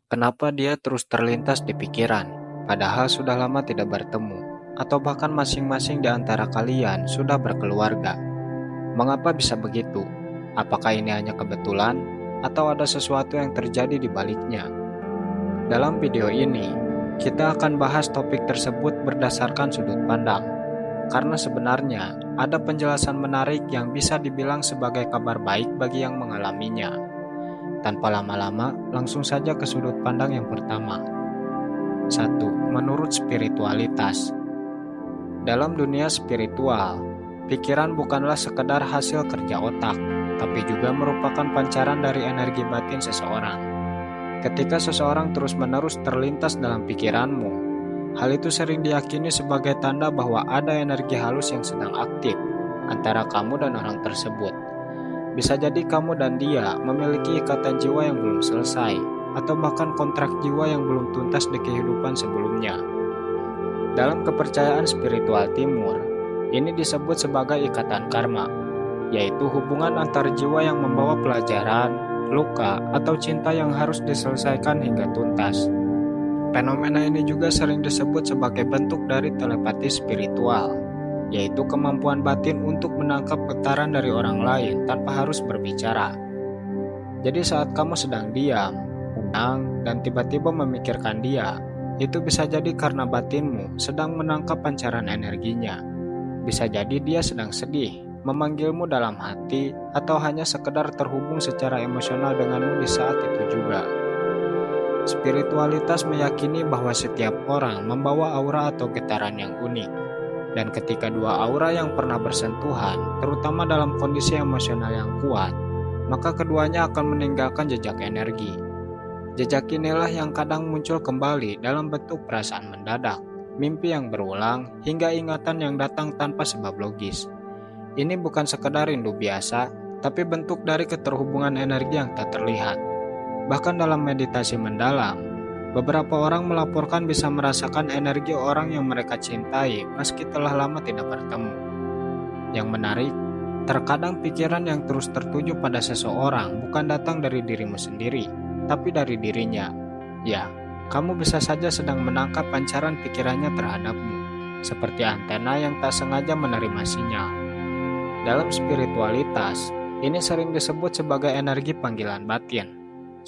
Kenapa dia terus terlintas di pikiran, padahal sudah lama tidak bertemu, atau bahkan masing-masing di antara kalian sudah berkeluarga? Mengapa bisa begitu? Apakah ini hanya kebetulan, atau ada sesuatu yang terjadi di baliknya? Dalam video ini, kita akan bahas topik tersebut berdasarkan sudut pandang, karena sebenarnya ada penjelasan menarik yang bisa dibilang sebagai kabar baik bagi yang mengalaminya. Tanpa lama-lama, langsung saja ke sudut pandang yang pertama. 1. Menurut spiritualitas. Dalam dunia spiritual, pikiran bukanlah sekedar hasil kerja otak, tapi juga merupakan pancaran dari energi batin seseorang. Ketika seseorang terus-menerus terlintas dalam pikiranmu, hal itu sering diyakini sebagai tanda bahwa ada energi halus yang sedang aktif antara kamu dan orang tersebut. Bisa jadi kamu dan dia memiliki ikatan jiwa yang belum selesai, atau bahkan kontrak jiwa yang belum tuntas di kehidupan sebelumnya. Dalam kepercayaan spiritual timur, ini disebut sebagai ikatan karma, yaitu hubungan antar jiwa yang membawa pelajaran, luka, atau cinta yang harus diselesaikan hingga tuntas. Fenomena ini juga sering disebut sebagai bentuk dari telepati spiritual, yaitu kemampuan batin untuk menangkap getaran dari orang lain tanpa harus berbicara. Jadi saat kamu sedang diam, tenang, dan tiba-tiba memikirkan dia, itu bisa jadi karena batinmu sedang menangkap pancaran energinya. Bisa jadi dia sedang sedih, memanggilmu dalam hati, atau hanya sekedar terhubung secara emosional denganmu di saat itu juga. Spiritualitas meyakini bahwa setiap orang membawa aura atau getaran yang unik. Dan ketika dua aura yang pernah bersentuhan, terutama dalam kondisi emosional yang kuat, maka keduanya akan meninggalkan jejak energi. Jejak inilah yang kadang muncul kembali dalam bentuk perasaan mendadak, mimpi yang berulang, hingga ingatan yang datang tanpa sebab logis. Ini bukan sekedar rindu biasa, tapi bentuk dari keterhubungan energi yang tak terlihat. Bahkan dalam meditasi mendalam, beberapa orang melaporkan bisa merasakan energi orang yang mereka cintai meski telah lama tidak bertemu. Yang menarik, terkadang pikiran yang terus tertuju pada seseorang bukan datang dari dirimu sendiri, tapi dari dirinya. Ya, kamu bisa saja sedang menangkap pancaran pikirannya terhadapmu, seperti antena yang tak sengaja menerima sinyal. Dalam spiritualitas, ini sering disebut sebagai energi panggilan batin.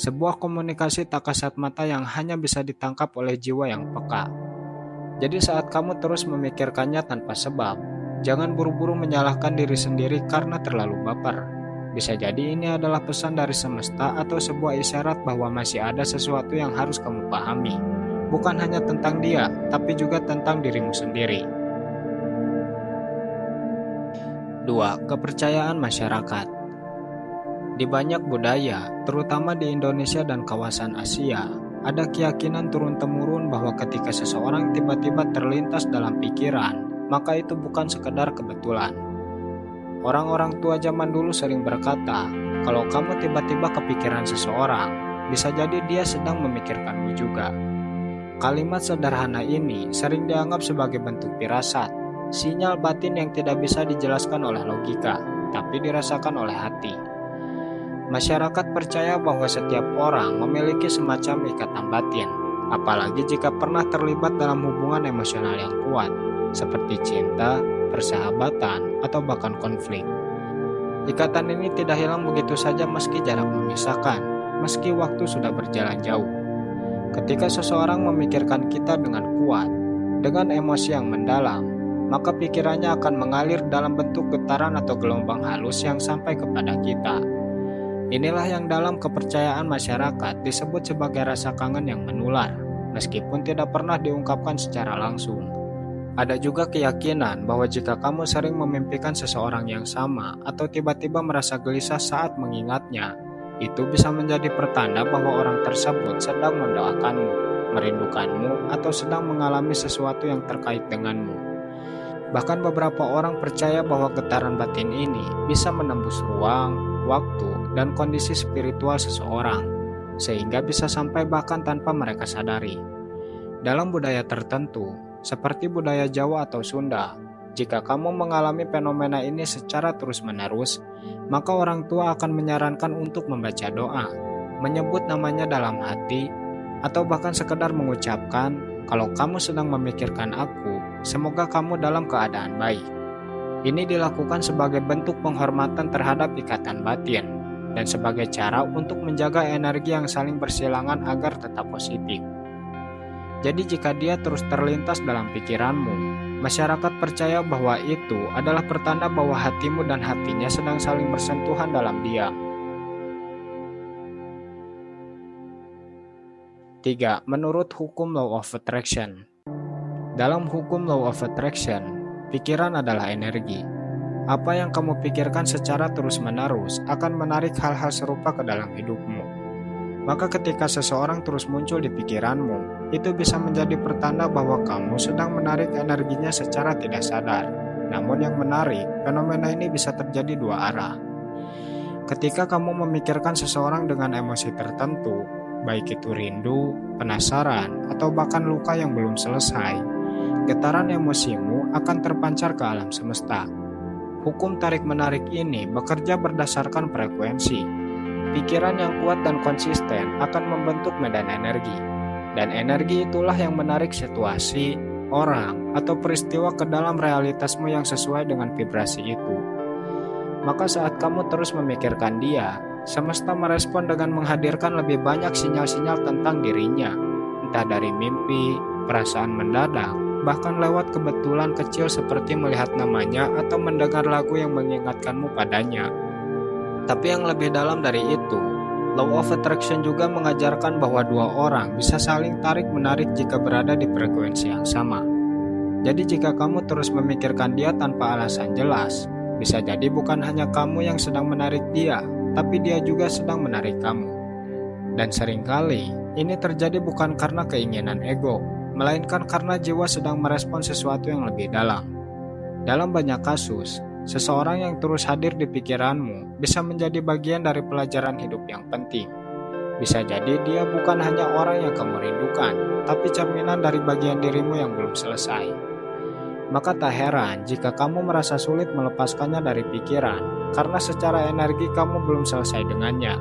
Sebuah komunikasi tak kasat mata yang hanya bisa ditangkap oleh jiwa yang peka. Jadi saat kamu terus memikirkannya tanpa sebab, jangan buru-buru menyalahkan diri sendiri karena terlalu baper. Bisa jadi ini adalah pesan dari semesta atau sebuah isyarat bahwa masih ada sesuatu yang harus kamu pahami. Bukan hanya tentang dia, tapi juga tentang dirimu sendiri. 2. Kepercayaan masyarakat. Di banyak budaya, terutama di Indonesia dan kawasan Asia, ada keyakinan turun-temurun bahwa ketika seseorang tiba-tiba terlintas dalam pikiran, maka itu bukan sekedar kebetulan. Orang-orang tua zaman dulu sering berkata, kalau kamu tiba-tiba kepikiran seseorang, bisa jadi dia sedang memikirkanmu juga. Kalimat sederhana ini sering dianggap sebagai bentuk firasat, sinyal batin yang tidak bisa dijelaskan oleh logika, tapi dirasakan oleh hati. Masyarakat percaya bahwa setiap orang memiliki semacam ikatan batin, apalagi jika pernah terlibat dalam hubungan emosional yang kuat, seperti cinta, persahabatan, atau bahkan konflik. Ikatan ini tidak hilang begitu saja meski jarak memisahkan, meski waktu sudah berjalan jauh. Ketika seseorang memikirkan kita dengan kuat, dengan emosi yang mendalam, maka pikirannya akan mengalir dalam bentuk getaran atau gelombang halus yang sampai kepada kita. Inilah yang dalam kepercayaan masyarakat disebut sebagai rasa kangen yang menular, meskipun tidak pernah diungkapkan secara langsung. Ada juga keyakinan bahwa jika kamu sering memimpikan seseorang yang sama atau tiba-tiba merasa gelisah saat mengingatnya, itu bisa menjadi pertanda bahwa orang tersebut sedang mendoakanmu, merindukanmu, atau sedang mengalami sesuatu yang terkait denganmu. Bahkan beberapa orang percaya bahwa getaran batin ini bisa menembus ruang, waktu, dan kondisi spiritual seseorang, sehingga bisa sampai bahkan tanpa mereka sadari. Dalam budaya tertentu, seperti budaya Jawa atau Sunda, jika kamu mengalami fenomena ini secara terus-menerus, maka orang tua akan menyarankan untuk membaca doa, menyebut namanya dalam hati, atau bahkan sekedar mengucapkan, "Kalau kamu sedang memikirkan aku, semoga kamu dalam keadaan baik." Ini dilakukan sebagai bentuk penghormatan terhadap ikatan batin dan sebagai cara untuk menjaga energi yang saling bersilangan agar tetap positif. Jadi jika dia terus terlintas dalam pikiranmu, masyarakat percaya bahwa itu adalah pertanda bahwa hatimu dan hatinya sedang saling bersentuhan dalam diam. 3. Menurut hukum Law of Attraction. Dalam hukum Law of Attraction, pikiran adalah energi. Apa yang kamu pikirkan secara terus-menerus akan menarik hal-hal serupa ke dalam hidupmu. Maka ketika seseorang terus muncul di pikiranmu, itu bisa menjadi pertanda bahwa kamu sedang menarik energinya secara tidak sadar. Namun yang menarik, fenomena ini bisa terjadi dua arah. Ketika kamu memikirkan seseorang dengan emosi tertentu, baik itu rindu, penasaran, atau bahkan luka yang belum selesai, getaran emosimu akan terpancar ke alam semesta. Hukum tarik-menarik ini bekerja berdasarkan frekuensi. Pikiran yang kuat dan konsisten akan membentuk medan energi, dan energi itulah yang menarik situasi, orang, atau peristiwa ke dalam realitasmu yang sesuai dengan vibrasi itu. Maka saat kamu terus memikirkan dia, semesta merespon dengan menghadirkan lebih banyak sinyal-sinyal tentang dirinya, entah dari mimpi, perasaan mendadak, bahkan lewat kebetulan kecil seperti melihat namanya atau mendengar lagu yang mengingatkanmu padanya. Tapi yang lebih dalam dari itu, Law of Attraction juga mengajarkan bahwa dua orang bisa saling tarik-menarik jika berada di frekuensi yang sama. Jadi jika kamu terus memikirkan dia tanpa alasan jelas, bisa jadi bukan hanya kamu yang sedang menarik dia, tapi dia juga sedang menarik kamu. Dan seringkali, ini terjadi bukan karena keinginan ego, melainkan karena jiwa sedang merespon sesuatu yang lebih dalam. Dalam banyak kasus, seseorang yang terus hadir di pikiranmu bisa menjadi bagian dari pelajaran hidup yang penting. Bisa jadi dia bukan hanya orang yang kamu rindukan, tapi cerminan dari bagian dirimu yang belum selesai. Maka tak heran jika kamu merasa sulit melepaskannya dari pikiran, karena secara energi kamu belum selesai dengannya.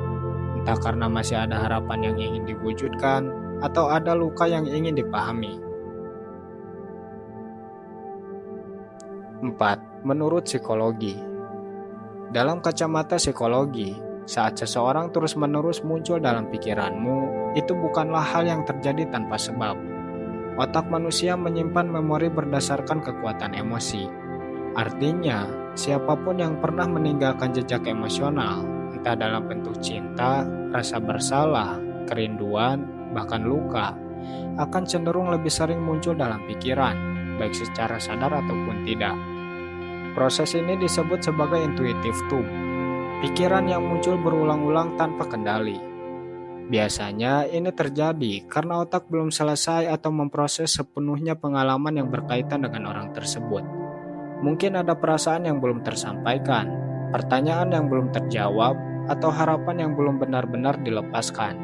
Entah karena masih ada harapan yang ingin diwujudkan, atau ada luka yang ingin dipahami. 4. Menurut psikologi. Dalam kacamata psikologi, saat seseorang terus-menerus muncul dalam pikiranmu, itu bukanlah hal yang terjadi tanpa sebab. Otak manusia menyimpan memori berdasarkan kekuatan emosi. Artinya, siapapun yang pernah meninggalkan jejak emosional, entah dalam bentuk cinta, rasa bersalah, kerinduan, bahkan luka, akan cenderung lebih sering muncul dalam pikiran, baik secara sadar ataupun tidak. Proses ini disebut sebagai intuitive tube, pikiran yang muncul berulang-ulang tanpa kendali. Biasanya ini terjadi karena otak belum selesai atau memproses sepenuhnya pengalaman yang berkaitan dengan orang tersebut. Mungkin ada perasaan yang belum tersampaikan, pertanyaan yang belum terjawab, atau harapan yang belum benar-benar dilepaskan.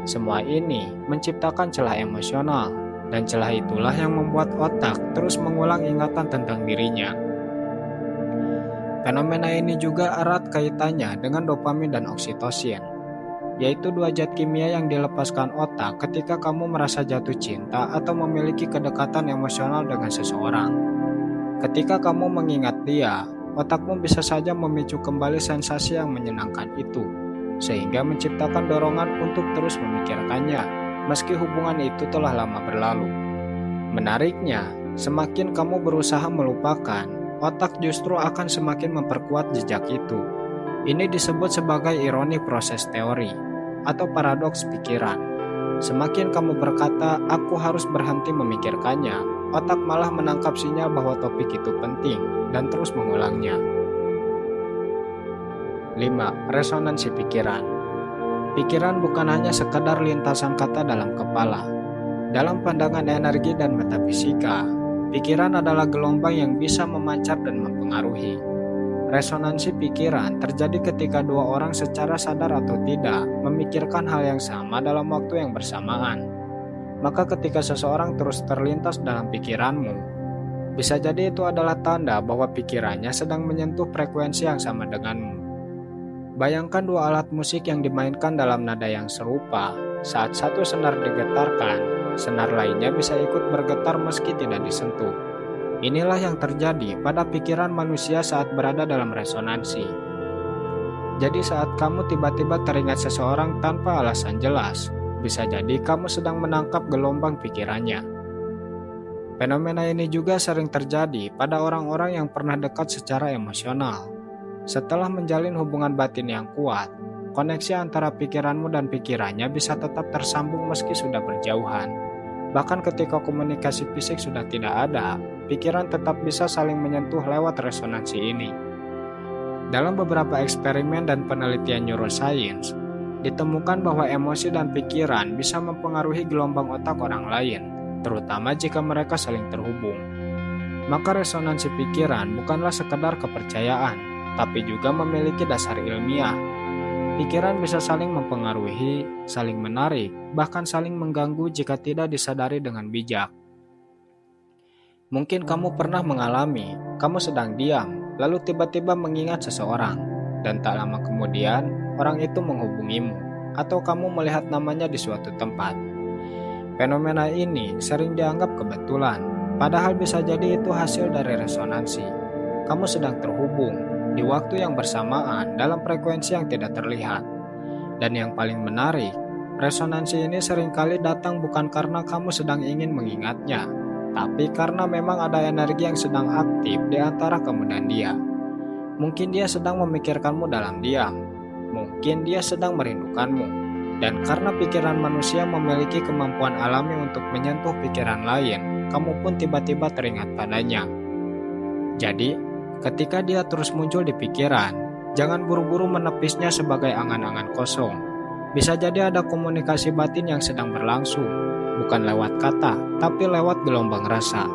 Semua ini menciptakan celah emosional, dan celah itulah yang membuat otak terus mengulang ingatan tentang dirinya. Fenomena ini juga erat kaitannya dengan dopamin dan oksitosin, yaitu dua zat kimia yang dilepaskan otak ketika kamu merasa jatuh cinta atau memiliki kedekatan emosional dengan seseorang. Ketika kamu mengingat dia, otakmu bisa saja memicu kembali sensasi yang menyenangkan itu, sehingga menciptakan dorongan untuk terus memikirkannya, meski hubungan itu telah lama berlalu. Menariknya, semakin kamu berusaha melupakan, otak justru akan semakin memperkuat jejak itu. Ini disebut sebagai ironi proses teori atau paradoks pikiran. Semakin kamu berkata, "Aku harus berhenti memikirkannya," otak malah menangkap sinyal bahwa topik itu penting dan terus mengulangnya. 5. Resonansi pikiran. Pikiran bukan hanya sekadar lintasan kata dalam kepala. Dalam pandangan energi dan metafisika, pikiran adalah gelombang yang bisa memancar dan mempengaruhi. Resonansi pikiran terjadi ketika dua orang secara sadar atau tidak memikirkan hal yang sama dalam waktu yang bersamaan. Maka ketika seseorang terus terlintas dalam pikiranmu, bisa jadi itu adalah tanda bahwa pikirannya sedang menyentuh frekuensi yang sama denganmu. Bayangkan dua alat musik yang dimainkan dalam nada yang serupa, Saat satu senar digetarkan, senar lainnya bisa ikut bergetar meski tidak disentuh. Inilah yang terjadi pada pikiran manusia saat berada dalam resonansi. Jadi saat kamu tiba-tiba teringat seseorang tanpa alasan jelas, bisa jadi kamu sedang menangkap gelombang pikirannya. Fenomena ini juga sering terjadi pada orang-orang yang pernah dekat secara emosional. Setelah menjalin hubungan batin yang kuat, koneksi antara pikiranmu dan pikirannya bisa tetap tersambung meski sudah berjauhan. Bahkan ketika komunikasi fisik sudah tidak ada, pikiran tetap bisa saling menyentuh lewat resonansi ini. Dalam beberapa eksperimen dan penelitian neuroscience, ditemukan bahwa emosi dan pikiran bisa mempengaruhi gelombang otak orang lain, terutama jika mereka saling terhubung. Maka resonansi pikiran bukanlah sekedar kepercayaan, tapi juga memiliki dasar ilmiah. Pikiran bisa saling mempengaruhi, saling menarik, bahkan saling mengganggu jika tidak disadari dengan bijak. Mungkin kamu pernah mengalami, kamu sedang diam, lalu tiba-tiba mengingat seseorang, dan tak lama kemudian orang itu menghubungimu, atau kamu melihat namanya di suatu tempat. Fenomena ini sering dianggap kebetulan, padahal bisa jadi itu hasil dari resonansi. Kamu sedang terhubung di waktu yang bersamaan dalam frekuensi yang tidak terlihat. Dan yang paling menarik, resonansi ini seringkali datang bukan karena kamu sedang ingin mengingatnya, tapi karena memang ada energi yang sedang aktif di antara kamu dan dia. Mungkin dia sedang memikirkanmu dalam diam, mungkin dia sedang merindukanmu, dan karena pikiran manusia memiliki kemampuan alami untuk menyentuh pikiran lain, kamu pun tiba-tiba teringat padanya. Jadi, ketika dia terus muncul di pikiran, jangan buru-buru menepisnya sebagai angan-angan kosong. Bisa jadi ada komunikasi batin yang sedang berlangsung, bukan lewat kata, tapi lewat gelombang rasa.